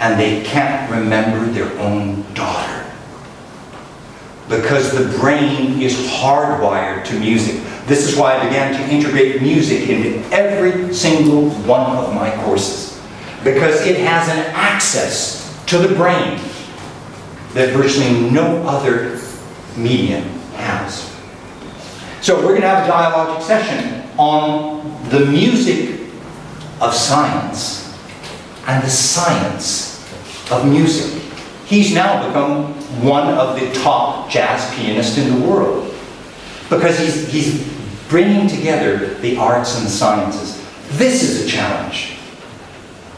and they can't remember their own daughter. Because the brain is hardwired to music. This is why I began to integrate music into every single one of my courses. Because it has an access to the brain that virtually no other medium has. So we're going to have a dialogic session on the music of science and the science of music. He's now become one of the top jazz pianists in the world because he's bringing together the arts and the sciences. This is a challenge.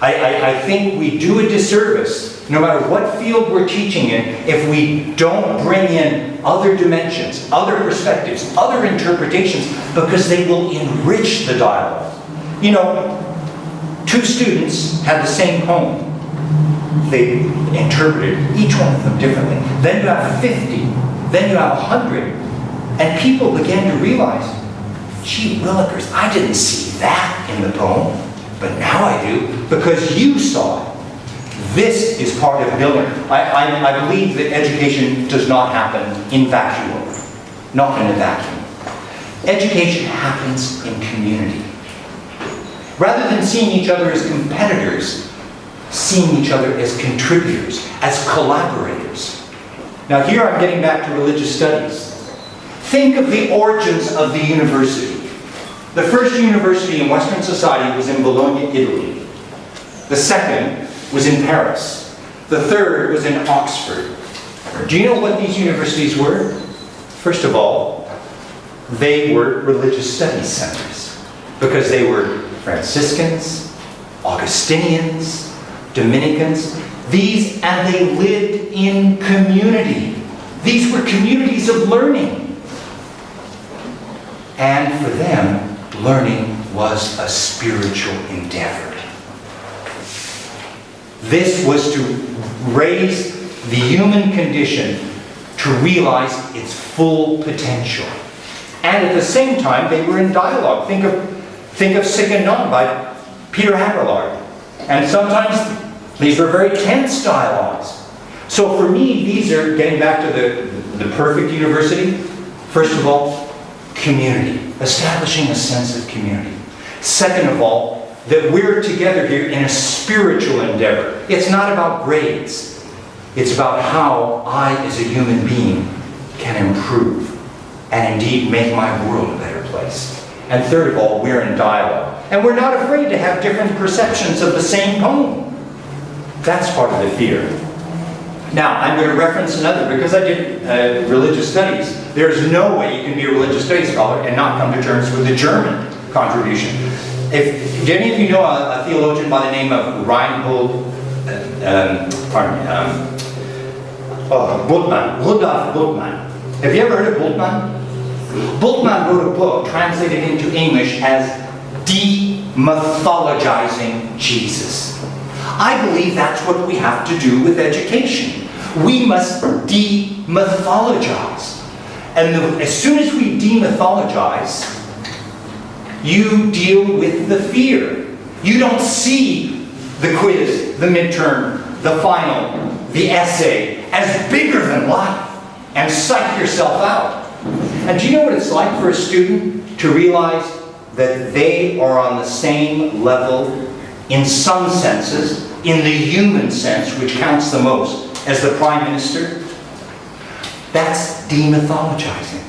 I think we do a disservice, no matter what field we're teaching in, if we don't bring in other dimensions, other perspectives, other interpretations, because they will enrich the dialogue. You know, two students had the same poem. They interpreted each one of them differently. Then you have 50, then you have 100, and people began to realize, gee willikers, I didn't see that in the poem. But now I do, because you saw it. This is part of building. I believe that education does not happen in vacuum, not in a vacuum. Education happens in community. Rather than seeing each other as competitors, seeing each other as contributors, as collaborators. Now here I'm getting back to religious studies. Think of the origins of the university. The first university in Western society was in Bologna, Italy. The second was in Paris. The third was in Oxford. Do you know what these universities were? First of all, they were religious studies centers because they were Franciscans, Augustinians, Dominicans. And they lived in community. These were communities of learning. And for them, learning was a spiritual endeavor. This was to raise the human condition to realize its full potential. And at the same time, they were in dialogue. Think of Sick and None by Peter Abelard. And sometimes these were very tense dialogues. So for me, these are, getting back to the perfect university, first of all, community. Establishing a sense of community. Second of all, that we're together here in a spiritual endeavor. It's not about grades. It's about how I, as a human being, can improve and indeed make my world a better place. And third of all, we're in dialogue. And we're not afraid to have different perceptions of the same poem. That's part of the theater. Now, I'm going to reference another, because I did religious studies. There's no way you can be a religious studies scholar and not come to terms with the German contribution. Do any of you know a theologian by the name of Rudolf Bultmann? Have you ever heard of Bultmann? Bultmann wrote a book translated into English as Demythologizing Jesus. I believe that's what we have to do with education. We must demythologize. And as soon as we demythologize, you deal with the fear. You don't see the quiz, the midterm, the final, the essay as bigger than life and psych yourself out. And do you know what it's like for a student to realize that they are on the same level in some senses, in the human sense, which counts the most, as the Prime Minister? That's demythologizing.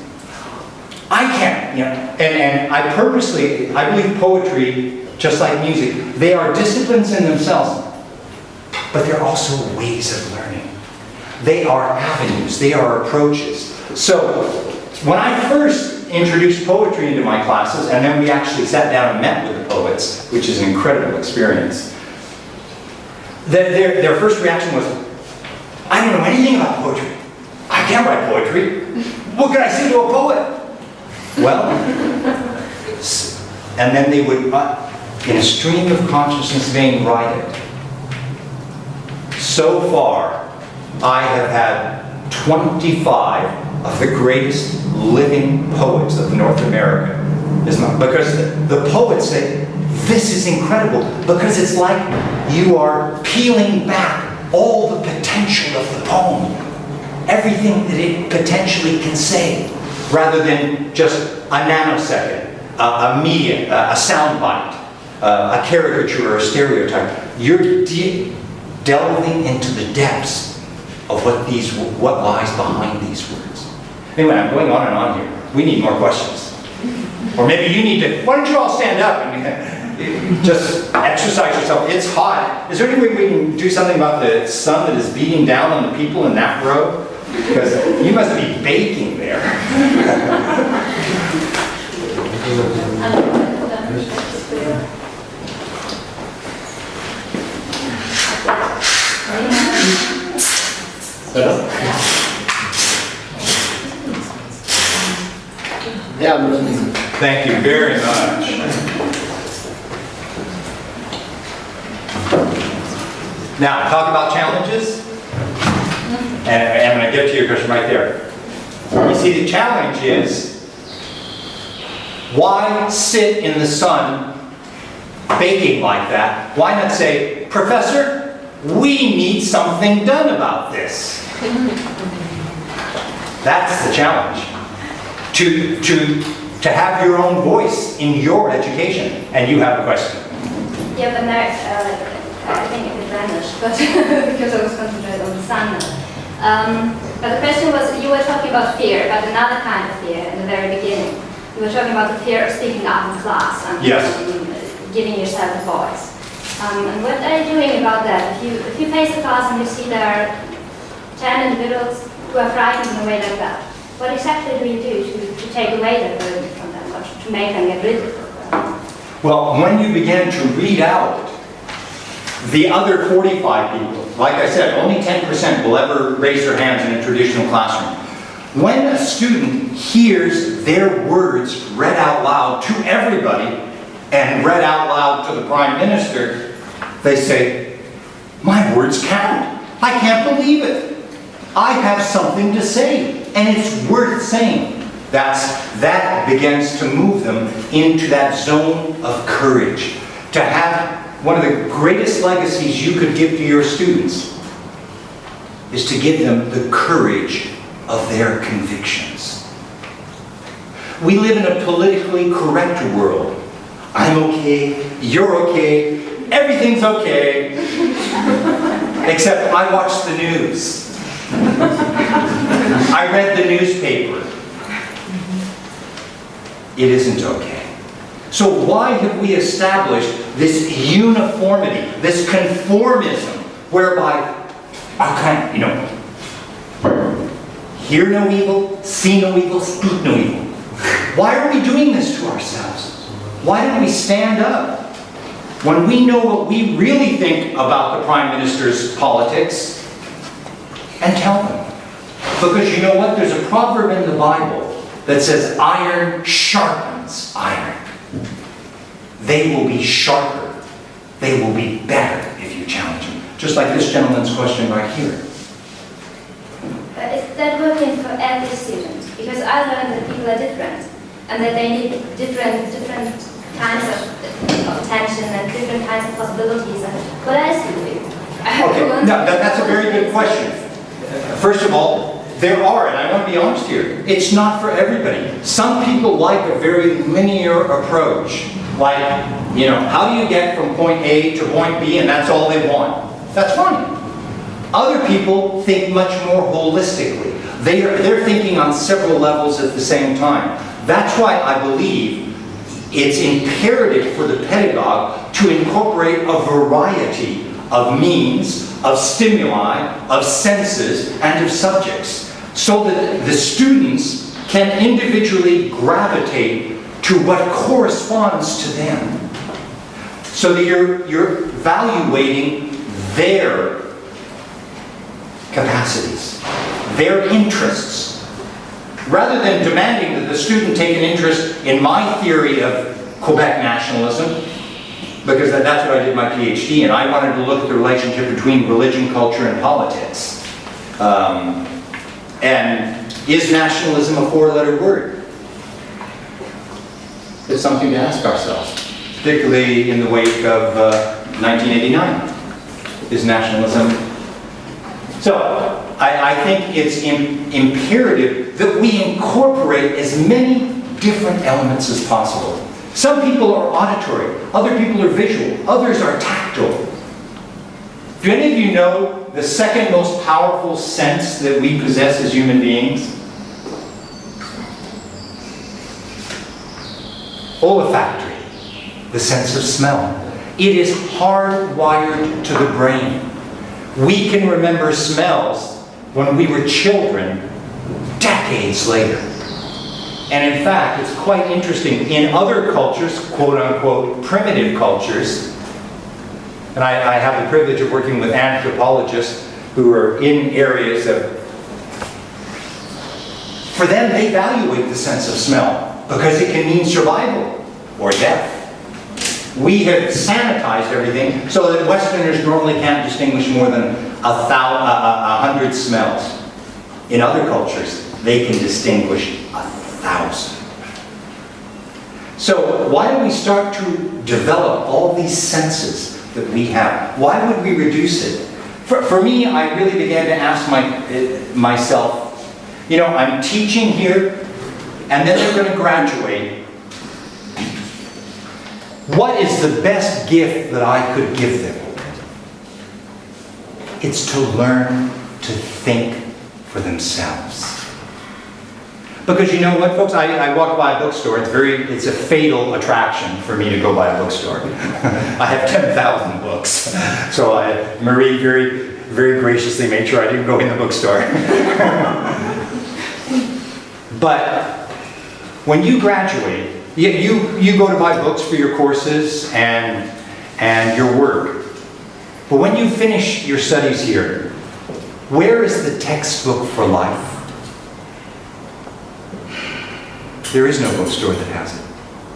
I can't, and I purposely, I believe poetry, just like music, they are disciplines in themselves, but they're also ways of learning. They are avenues, they are approaches. So, when I first introduced poetry into my classes, and then we actually sat down and met with the poets, which is an incredible experience, their first reaction was, I don't know anything about poetry. I can't write poetry. What can I say to a poet? Well, and then they would, in a stream of consciousness vein, write it. So far, I have had 25 of the greatest living poets of North America. Because the poets say, This is incredible because it's like you are peeling back all the potential of the poem, everything that it potentially can say, rather than just a nanosecond, a media, a soundbite, a caricature or a stereotype. You're delving into the depths of what lies behind these words. Anyway, I'm going on and on here. We need more questions. Or maybe you need to, why don't you all stand up and just exercise yourself. It's hot. Is there any way we can do something about the sun that is beating down on the people in that row? Because you must be baking there. Thank you very much. Now, talk about challenges. And I'm going to get to your question right there. You see, the challenge is, why sit in the sun baking like that? Why not say, Professor, we need something done about this? That's the challenge. To have your own voice in your education. And you have a question. Yeah, but now, I think it vanished, but because I was concentrated on the sun. But the question was, you were talking about fear, but another kind of fear in the very beginning. You were talking about the fear of speaking up in class and yes. Giving yourself a voice. And what are you doing about that? If you face a class and you see there are 10 individuals who are frightened in a way like that, what exactly do you do to take away that burden from them, or to make them get rid of it? Well, when you begin to read out the other 45 people, like I said, only 10% will ever raise their hands in a traditional classroom. When a student hears their words read out loud to everybody and read out loud to the Prime Minister, they say, my words count. I can't believe it. I have something to say, and it's worth saying. That begins to move them into that zone of courage. To have one of the greatest legacies you could give to your students is to give them the courage of their convictions. We live in a politically correct world. I'm okay, you're okay, everything's okay, except I watch the news. I read the newspaper. It isn't okay. So why have we established this uniformity, this conformism, whereby I can't, hear no evil, see no evil, speak no evil? Why are we doing this to ourselves? Why don't we stand up when we know what we really think about the Prime Minister's politics and tell them? Because you know what? There's a proverb in the Bible that says, iron sharpens iron. They will be sharper. They will be better if you challenge them. Just like this gentleman's question right here. Is that working for every student? Because I learned that people are different and that they need different kinds of attention and different kinds of possibilities. And what else do you do? Okay, no, that's a very good question. First of all, there are, and I want to be honest here, it's not for everybody. Some people like a very linear approach. Like, how do you get from point A to point B and that's all they want? That's fine. Other people think much more holistically. They're thinking on several levels at the same time. That's why I believe it's imperative for the pedagogue to incorporate a variety of means, of stimuli, of senses, and of subjects, so that the students can individually gravitate to what corresponds to them. So that you're evaluating their capacities, their interests, rather than demanding that the student take an interest in my theory of Quebec nationalism, because that's what I did my PhD in. I wanted to look at the relationship between religion, culture, and politics. And is nationalism a four-letter word? It's something to ask ourselves. particularly in the wake of 1989, is nationalism. So, I think it's imperative that we incorporate as many different elements as possible. Some people are auditory, other people are visual, others are tactile. Do any of you know the second most powerful sense that we possess as human beings? Olfactory, the sense of smell. It is hardwired to the brain. We can remember smells when we were children decades later. And in fact, it's quite interesting. In other cultures, quote-unquote primitive cultures, and I have the privilege of working with anthropologists who are in areas of, for them, they evaluate the sense of smell because it can mean survival or death. We have sanitized everything so that Westerners normally can't distinguish more than 100 smells. In other cultures, they can distinguish 1,000. So why do we start to develop all these senses that we have? Why would we reduce it? For me, I really began to ask myself, you know, I'm teaching here, and then they're going to graduate. What is the best gift that I could give them? It's to learn to think for themselves. Because you know what, folks? I walk by a bookstore. It's a fatal attraction for me to go by a bookstore. I have 10,000 books. So Marie very, very graciously made sure I didn't go in the bookstore. But when you graduate, you go to buy books for your courses and your work. But when you finish your studies here, where is the textbook for life? There is no bookstore that has it.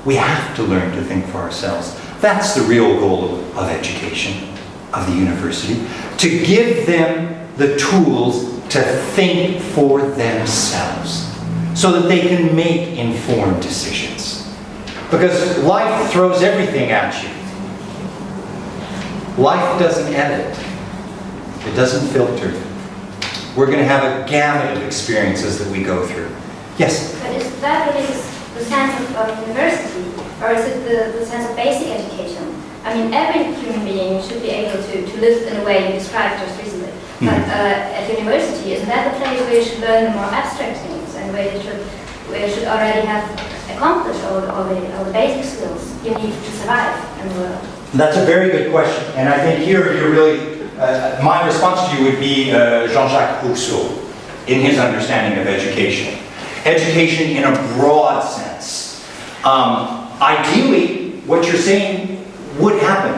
We have to learn to think for ourselves. That's the real goal of education, of the university, to give them the tools to think for themselves so that they can make informed decisions. Because life throws everything at you. Life doesn't edit. It doesn't filter. We're going to have a gamut of experiences that we go through. Yes? But is that really the sense of university, or is it the sense of basic education? I mean, every human being should be able to live in a way you described just recently. But at university, isn't that the place where you should learn the more abstract things, and where you should already have accomplished all the basic skills you need to survive in the world? That's a very good question. And I think here you're really, my response to you would be Jean-Jacques Rousseau in his understanding of education. Education in a broad sense. Ideally, what you're saying would happen.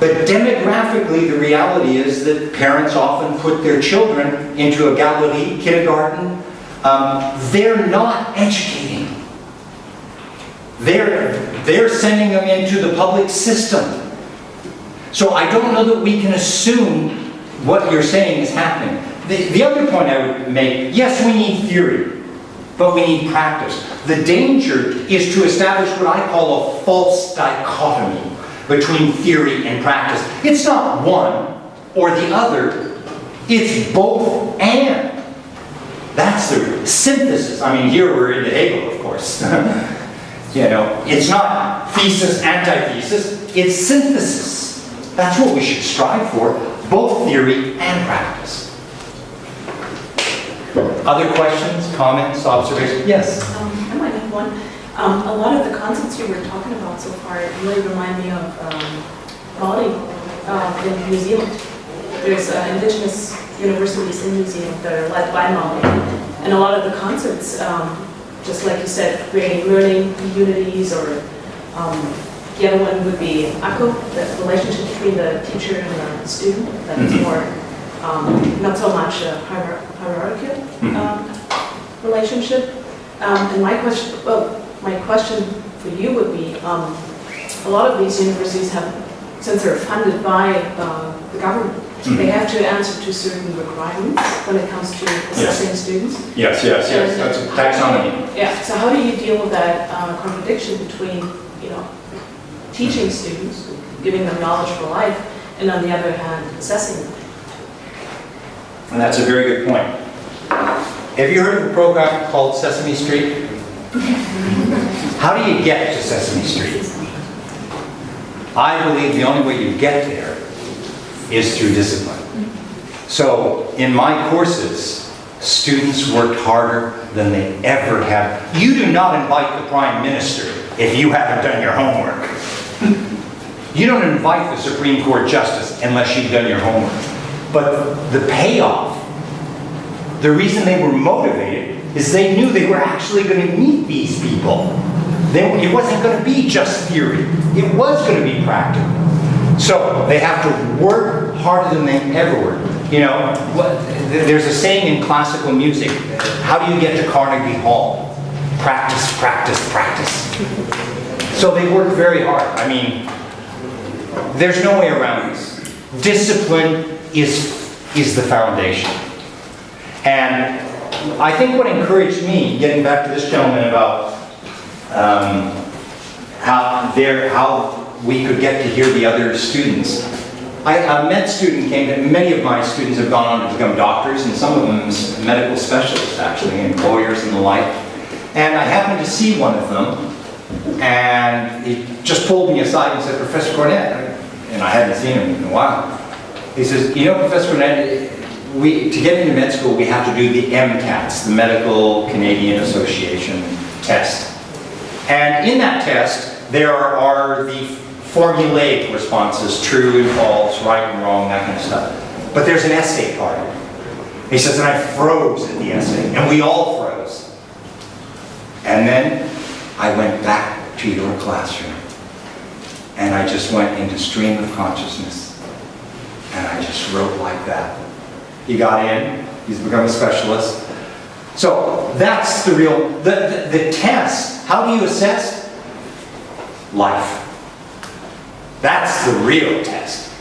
But demographically, the reality is that parents often put their children into a Galilee kindergarten. They're not educating. They're sending them into the public system. So I don't know that we can assume what you're saying is happening. The other point I would make, yes, we need theory, but we need practice. The danger is to establish what I call a false dichotomy between theory and practice. It's not one or the other, it's both and. That's the synthesis. I mean, here we're into Hegel, of course. You know, it's not thesis, antithesis, it's synthesis. That's what we should strive for, both theory and practice. Other questions, comments, observations? Yes? I might have one. A lot of the concepts you were talking about so far really remind me of Bali in New Zealand. There's indigenous universities in New Zealand that are led by Mali. And a lot of the concepts, just like you said, creating learning communities, or the other one would be ACO, the relationship between the teacher and the student. That is more, not so much a hierarchical relationship. And my question for you would be, a lot of these universities have, since they're funded by the government, they have to answer to certain requirements when it comes to assessing students. Yes. That's a taxonomy. Yeah. So how do you deal with that contradiction between, teaching students, giving them knowledge for life, and on the other hand, assessing them. And that's a very good point. Have you heard of a program called Sesame Street? How do you get to Sesame Street? I believe the only way you get there is through discipline. So in my courses, students worked harder than they ever have. You do not invite the Prime Minister if you haven't done your homework. You don't invite the Supreme Court Justice unless you've done your homework. But the payoff, the reason they were motivated is they knew they were actually going to meet these people. It wasn't going to be just theory. It was going to be practical. So they have to work harder than they ever worked. You know, there's a saying in classical music, how do you get to Carnegie Hall? Practice, practice, practice. So they work very hard. I mean, there's no way around this. Discipline is the foundation. And I think what encouraged me, getting back to this gentleman about how we could get to hear the other students. A med student came to, many of my students have gone on to become doctors, and some of them medical specialists actually, and lawyers and the like. And I happened to see one of them, and he just pulled me aside and said, Professor Cornett, and I hadn't seen him in a while. He says, you know, Professor Cornett, to get into med school, we have to do the MCATs, the Medical Canadian Association test. And in that test, there are the formulaic responses, true and false, right and wrong, that kind of stuff. But there's an essay part. He says, and I froze at the essay, and we all froze. And then I went back to your classroom, and I just went into stream of consciousness, and I just wrote like that. He got in, he's become a specialist. So that's the real, the test. How do you assess? Life. That's the real test.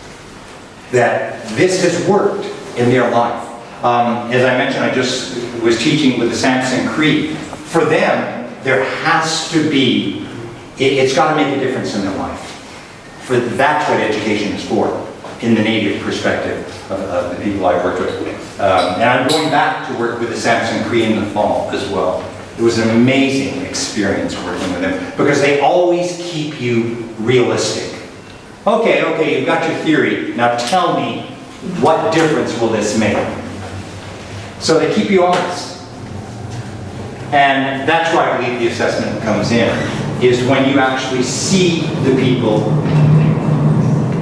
That this has worked in their life. As I mentioned, I just was teaching with the Samson Cree. For them, there has to be, it's got to make a difference in their life. That's what education is for, in the native perspective of the people I worked with. And I'm going back to work with the Samson Cree in the fall as well. It was an amazing experience working with them because they always keep you realistic. Okay, you've got your theory. Now tell me, what difference will this make? So they keep you honest. And that's where I believe the assessment comes in, is when you actually see the people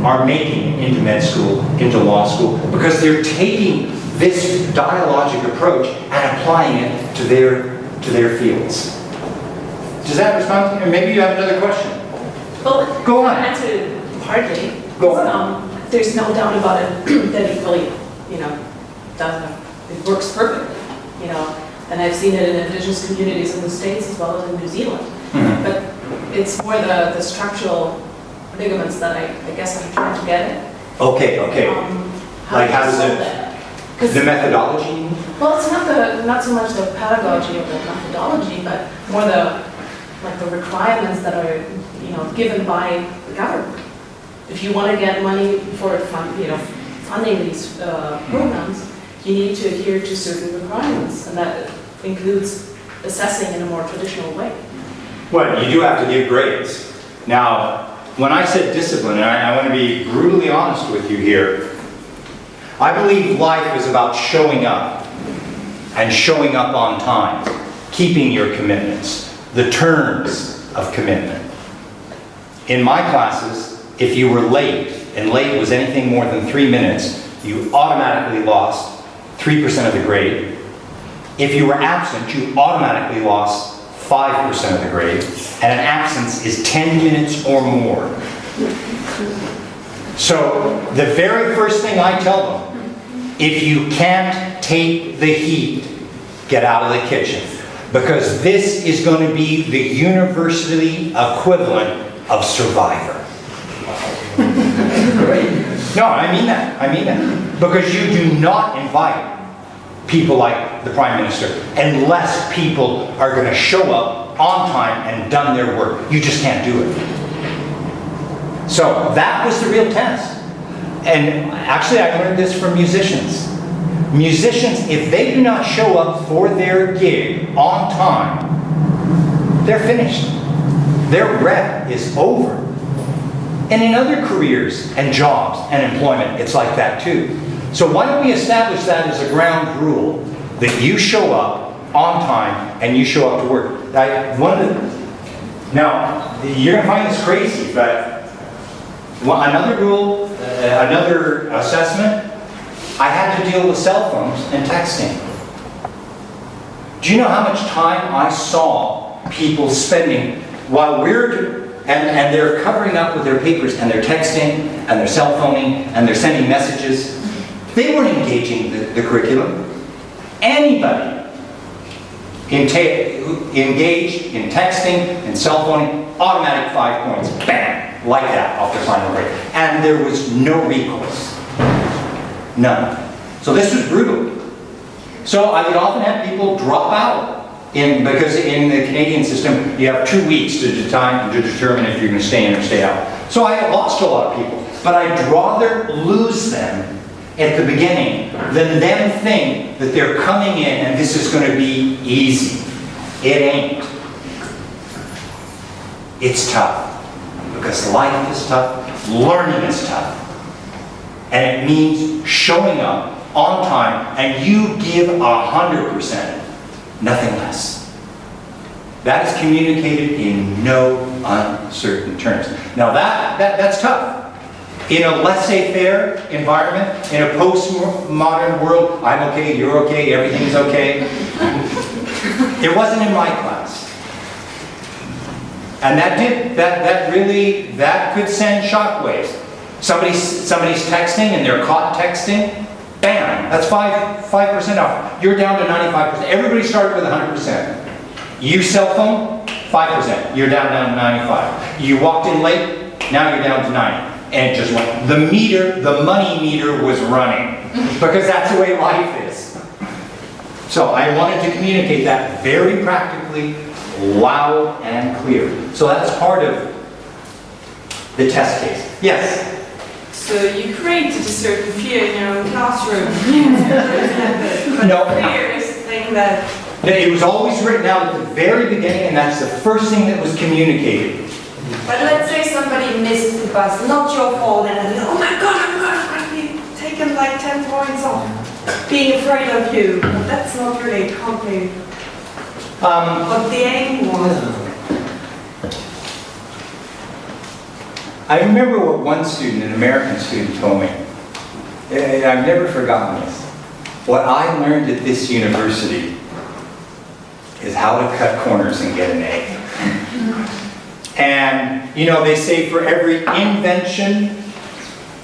are making it into med school, into law school, because they're taking this dialogic approach and applying it to their fields. Does that respond to you? Maybe you have another question. Well, go on. To answer partly. Go on. There's no doubt about it that it really, it works perfectly, and I've seen it in indigenous communities in the States as well as in New Zealand. Mm-hmm. But it's more the structural ligaments that I guess I'm trying to get at. Okay. Like how does it? That? The methodology? Well, it's not so much the pedagogy of the methodology, but more the requirements that are given by the government. If you want to get money for funding these programs, you need to adhere to certain requirements, and that includes assessing in a more traditional way. Well, you do have to give grades. Now, when I said discipline, and I want to be brutally honest with you here, I believe life is about showing up, and showing up on time, keeping your commitments, the terms of commitment. In my classes, if you were late, and late was anything more than 3 minutes, you automatically lost 3% of the grade. If you were absent, you automatically lost 5% of the grade, and an absence is 10 minutes or more. So the very first thing I tell them, if you can't take the heat, get out of the kitchen. Because this is going to be the university equivalent of Survivor. No, I mean that. Because you do not invite people like the Prime Minister unless people are going to show up on time and done their work. You just can't do it. So that was the real test. And actually I learned this from musicians. Musicians, if they do not show up for their gig on time, they're finished. Their rep is over. And in other careers and jobs and employment, it's like that too. So why don't we establish that as a ground rule, that you show up on time and you show up to work. Now, you're going to find this crazy, but another rule, another assessment, I had to deal with cell phones and texting. Do you know how much time I saw people spending while and they're covering up with their papers and they're texting and they're cell phoning and they're sending messages. They weren't engaging the curriculum. Anybody engaged in texting and cell phoning, automatic 5 points, bam, like that off their final grade. And there was no recourse. None. So this was brutal. So I would often have people drop out because in the Canadian system you have 2 weeks to determine if you're going to stay in or stay out. So I lost a lot of people, but I'd rather lose them at the beginning than them think that they're coming in and this is going to be easy. It ain't. It's tough because life is tough, learning is tough. And it means showing up on time, and you give 100%, nothing less. That is communicated in no uncertain terms. Now that's tough. In a laissez-faire environment, in a postmodern world, I'm okay, you're okay, everything's okay. It wasn't in my class. And that could send shockwaves. Somebody's texting and they're caught texting, bam, that's 5% off. You're down to 95%. Everybody started with 100%. You cell phone, 5%. You're down to 95. You walked in late, now you're down to 90. And it just went. The money meter was running because that's the way life is. So I wanted to communicate that very practically, loud and clear. So that's part of the test case. Yes? So you created a certain fear in your own classroom. But No. fear is the thing that... It was always written out at the very beginning, and that's the first thing that was communicated. But let's say somebody missed the bus, not your fault, and then, oh my God, I'm going to be taken like 10 points off. Being afraid of you. But that's not really company. What the aim was. I remember what one student, an American student, told me. I've never forgotten this. What I learned at this university is how to cut corners and get an A. And, they say for every invention,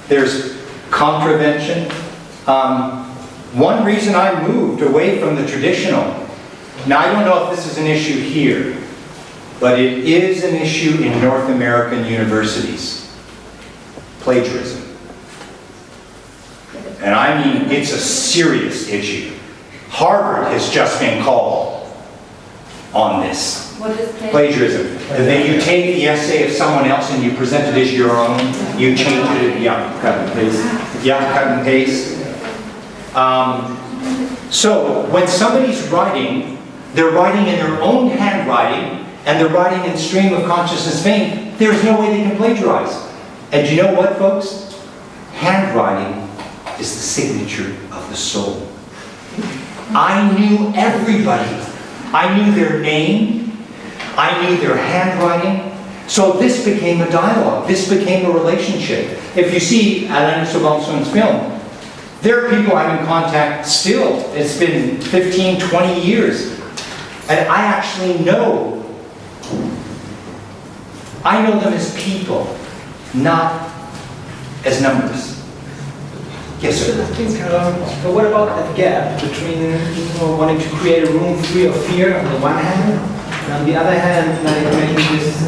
there's contravention. One reason I moved away from the traditional, now I don't know if this is an issue here, but it is an issue in North American universities. Plagiarism. And I mean, it's a serious issue. Harvard has just been called on this. What is Plagiarism. And then you take the essay of someone else and you present it as your own. You change it, cut and paste. Cut and paste. So when somebody's writing, they're writing in their own handwriting, and they're writing in stream of consciousness vein. There's no way they can plagiarize. And you know what, folks? Handwriting is the signature of the soul. I knew everybody. I knew their name. I knew their handwriting. So this became a dialogue. This became a relationship. If you see Alain Soubonson's film, there are people I'm in contact still. It's been 15, 20 years. And I actually know. I know them as people, not as numbers. Yes, sir. But what about that gap between wanting to create a room free of fear on the one hand, and on the other hand, like making this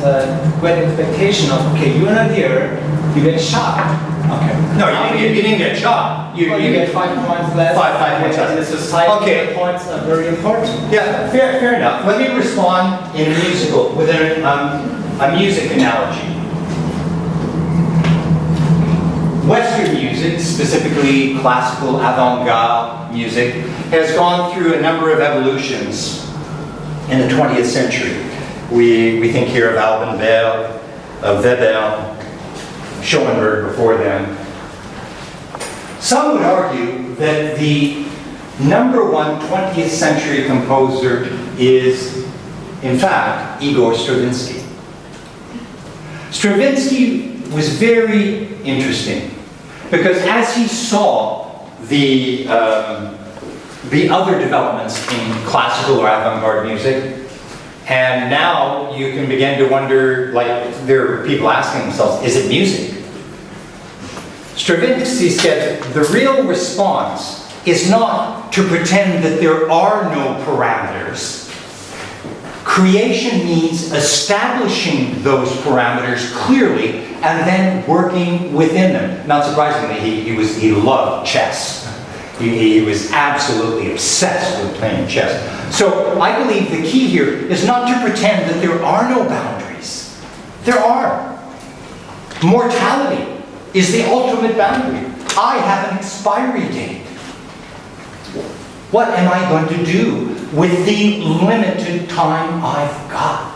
great expectation of, okay, you're not here, you get shot. Okay. No, you didn't get shot. You get 5 points less. 5 points less. In the society, Okay. points are very important. Yeah, fair enough. Let me respond in a musical with a music analogy. Western music, specifically classical avant-garde music, has gone through a number of evolutions in the 20th century. We think here of Alban Berg, of Weber, Schoenberg before them. Some would argue that the #1 20th century composer is, in fact, Igor Stravinsky. Stravinsky was very interesting because as he saw the other developments in classical or avant-garde music, and now you can begin to wonder, like there are people asking themselves, is it music? Stravinsky said the real response is not to pretend that there are no parameters. Creation means establishing those parameters clearly and then working within them. Not surprisingly, he loved chess. He was absolutely obsessed with playing chess. So I believe the key here is not to pretend that there are no boundaries. There are. Mortality is the ultimate boundary. I have an expiry date. What am I going to do with the limited time I've got?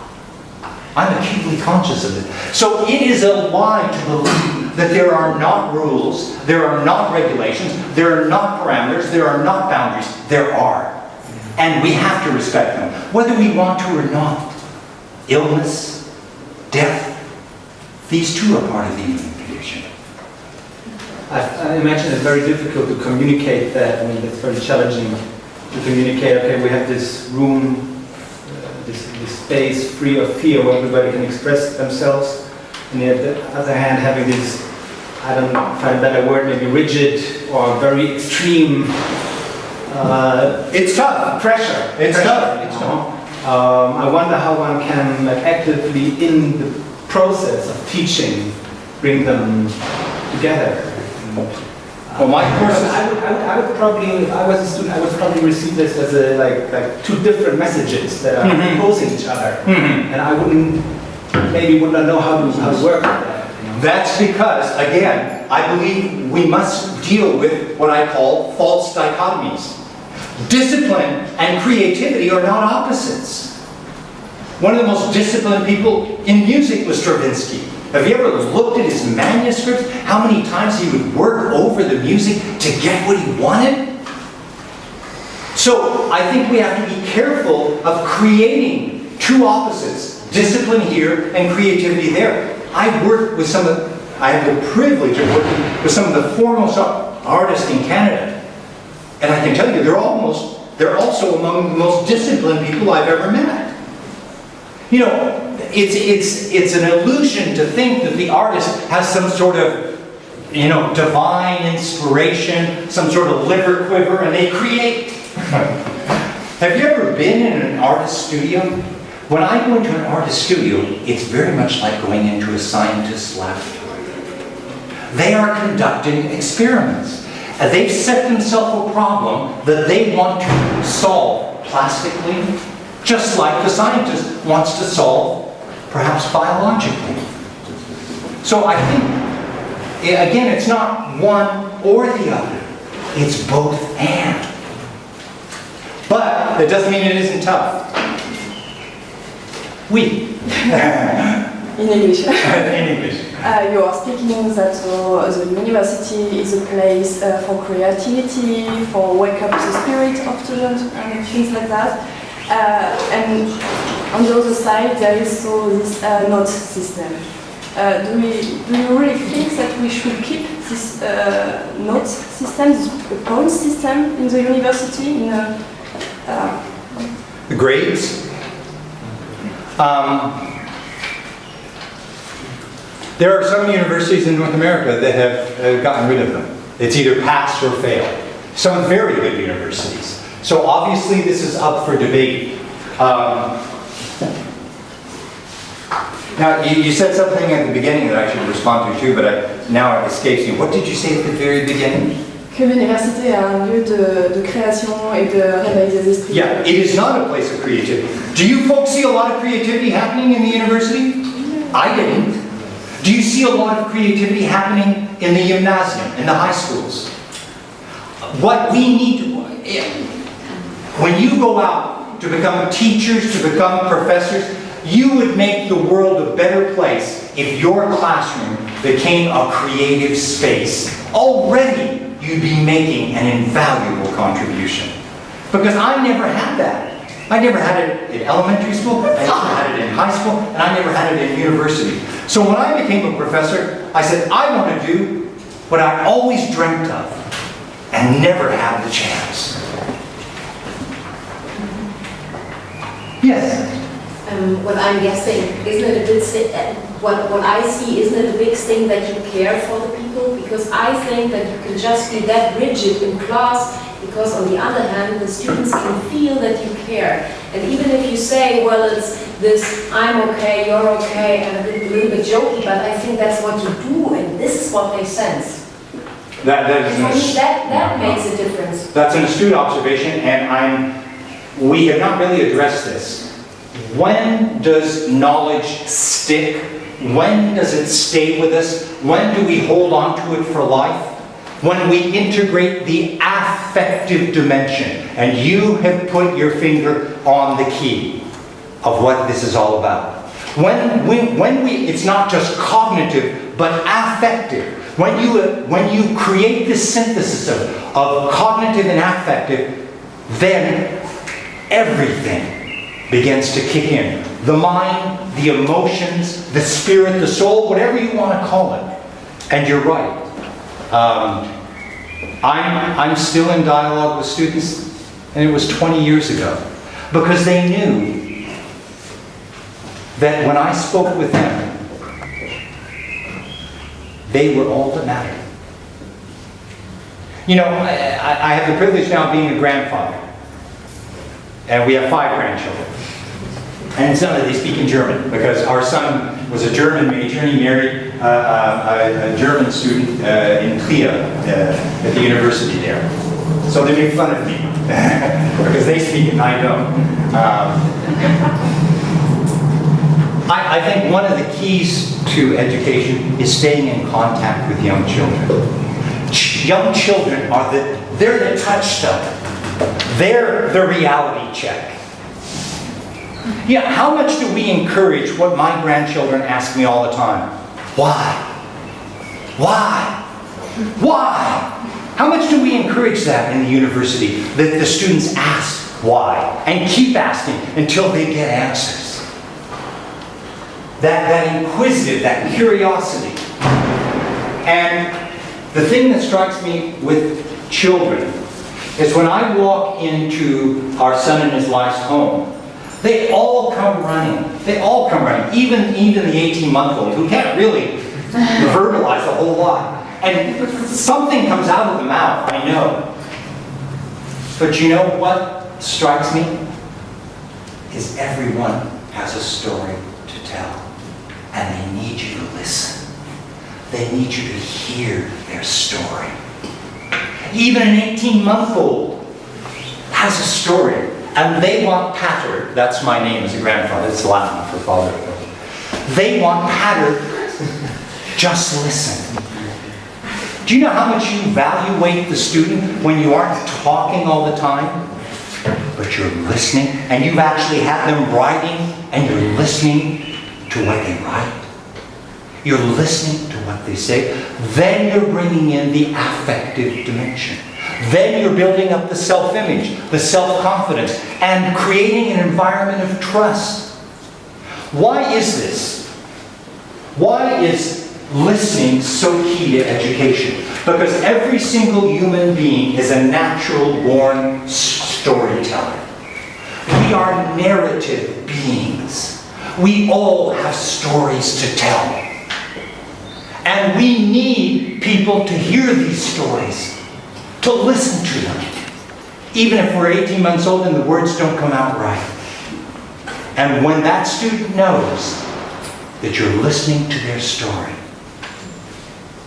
I'm acutely conscious of it. So it is a lie to believe that there are not rules, there are not regulations, there are not parameters, there are not boundaries. There are. And we have to respect them, whether we want to or not. Illness, death, these too are part of the human condition. I imagine it's very difficult to communicate that. I mean, it's very challenging to communicate, okay, we have this room, this space free of fear where everybody can express themselves. And on the other hand, having this, I don't know, find a better word, maybe rigid or very extreme it's tough. Pressure. It's tough. It's tough. I wonder how one can actively, in the process of teaching, bring them together. Well, my course I would probably, if I was a student, I would probably receive this as a, like two different messages that are opposing each other, and I wouldn't not know how to work with that. You know? That's because, again, I believe we must deal with what I call false dichotomies. Discipline and creativity are not opposites. One of the most disciplined people in music was Stravinsky. Have you ever looked at his manuscripts? How many times he would work over the music to get what he wanted? So I think we have to be careful of creating two opposites, discipline here and creativity there. I have the privilege of working with some of the foremost artists in Canada. And I can tell you, they're also among the most disciplined people I've ever met. You know, it's an illusion to think that the artist has some sort of, divine inspiration, some sort of liver quiver, and they create. Have you ever been in an artist studio? When I go into an artist studio, it's very much like going into a scientist's laboratory. They are conducting experiments. And they've set themselves a problem that they want to solve plastically, just like the scientist wants to solve, perhaps biologically. So I think, again, it's not one or the other. It's both and. But that doesn't mean it isn't tough. Oui. In English. In English. You are speaking that the university is a place for creativity, for wake up the spirit of students and things like that. And on the other side, there is so this note system. Do you really think that we should keep this note system, this point system in the university? The grades? There are some universities in North America that have gotten rid of them. It's either pass or fail. Some very good universities. So obviously this is up for debate. Now you said something at the beginning that I should respond to too, but now it escapes me. What did you say at the very beginning? Que l'université est un lieu de création et de réveil des esprits. Yeah, it is not a place of creativity. Do you folks see a lot of creativity happening in the university? I didn't. Do Do you see a lot of creativity happening in the gymnasium, in the high schools? What we need to, when you go out to become teachers, to become professors, you would make the world a better place if your classroom became a creative space. Already, you'd be making an invaluable contribution. Because I never had that. I never had it in elementary school, I never had it in high school, and I never had it in university. So when I became a professor, I said, I want to do what I always dreamt of and never had the chance. Yes? What I'm guessing, isn't it a bit, what I see, isn't it a big thing that you care for the people? Because I think that you can just be that rigid in class, because on the other hand, the students can feel that you care. And even if you say, well, it's this, I'm okay, you're okay, and a little bit jokey, but I think that's what you do, and this is what they sense. That And for me, that makes a difference. That's an astute observation, and we have not really addressed this. When does knowledge stick? When does it stay with us? When do we hold on to it for life? When we integrate the affective dimension, and you have put your finger on the key of what this is all about. When we, it's not just cognitive, but affective. When you create this synthesis of cognitive and affective, then everything begins to kick in. The mind, the emotions, the spirit, the soul, whatever you want to call it. And you're right. I'm still in dialogue with students, and it was 20 years ago, because they knew that when I spoke with them, they were all that mattered. You know, I have the privilege now of being a grandfather, and we have 5 grandchildren. And some of they speak in German, because our son was a German major, and he married a German student in Trier at the university there. So they make fun of me, because they speak it and I don't. I think one of the keys to education is staying in contact with young children. Young children are they're the touchstone. They're the reality check. Yeah, how much do we encourage what my grandchildren ask me all the time? Why? Why? Why? How much do we encourage that in the university? That the students ask why and keep asking until they get answers. That inquisitive, that curiosity. And the thing that strikes me with children is when I walk into our son and his wife's home, they all come running. They all come running. Even the 18-month-old who can't really verbalize a whole lot. And something comes out of the mouth, I know. But you know what strikes me? Is everyone has a story to tell. And they need you to listen. They need you to hear their story. Even an 18-month-old has a story. And they want patter. That's my name as a grandfather. It's Latin for father. They want patter. Just listen. Do you know how much you evaluate the student when you aren't talking all the time? But you're listening, and you've actually had them writing, and you're listening to what they write. You're listening to what they say. Then you're bringing in the affective dimension. Then you're building up the self-image, the self-confidence, and creating an environment of trust. Why is this? Why is listening so key to education? Because every single human being is a natural-born storyteller. We are narrative beings. We all have stories to tell. And we need people to hear these stories, to listen to them. Even if we're 18 months old and the words don't come out right. And when that student knows that you're listening to their story,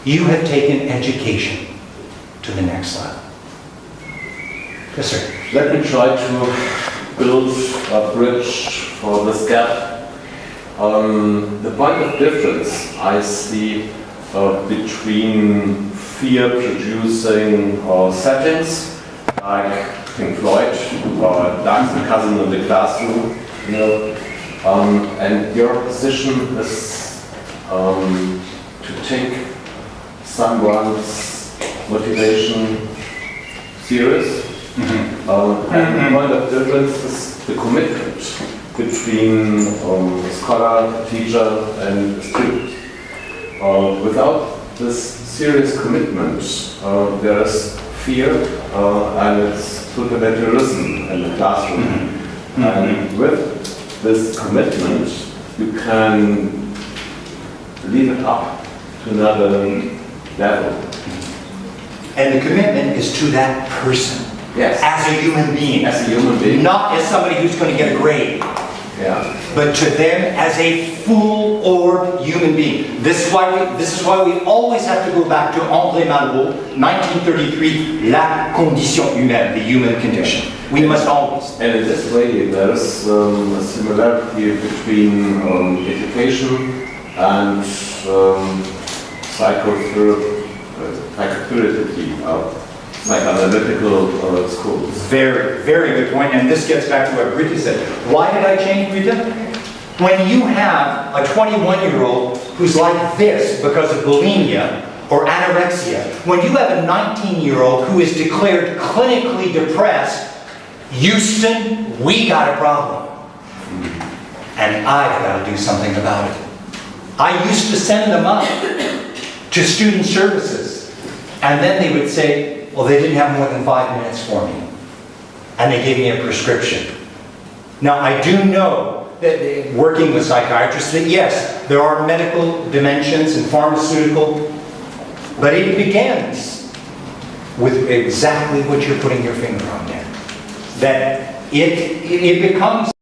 you have taken education to the next level. Yes, sir. Let me try to build a bridge for this gap. The point of difference I see between fear-producing settings, like Pink Floyd or Dark Sarcasm in the classroom, you know, and your position is to take someone's motivation serious. And the point of difference is the commitment between a scholar, a teacher, and a student. Without this serious commitment, there is fear and it's totalitarianism in the classroom. And with this commitment, you can lead it up to another level. And the commitment is to that person. Yes. As a human being. As a human being. Not as somebody who's going to get a grade. Yeah. But to them as a full-orbed human being. This is why we always have to go back to André Malraux, 1933, la condition humaine, the human condition. We must always. And in this way, there is a similarity between education and psychoanalytical schools. Very, very good point. And this gets back to what Britta said. Why did I change Britta? When you have a 21-year-old who's like this because of bulimia or anorexia, when you have a 19-year-old who is declared clinically depressed, Houston, we got a problem. And I've got to do something about it. I used to send them up to student services, and then they would say, well, they didn't have more than 5 minutes for me. And they gave me a prescription. Now, I do know that working with psychiatrists, that yes, there are medical dimensions and pharmaceutical, but it begins with exactly what you're putting your finger on there. That it becomes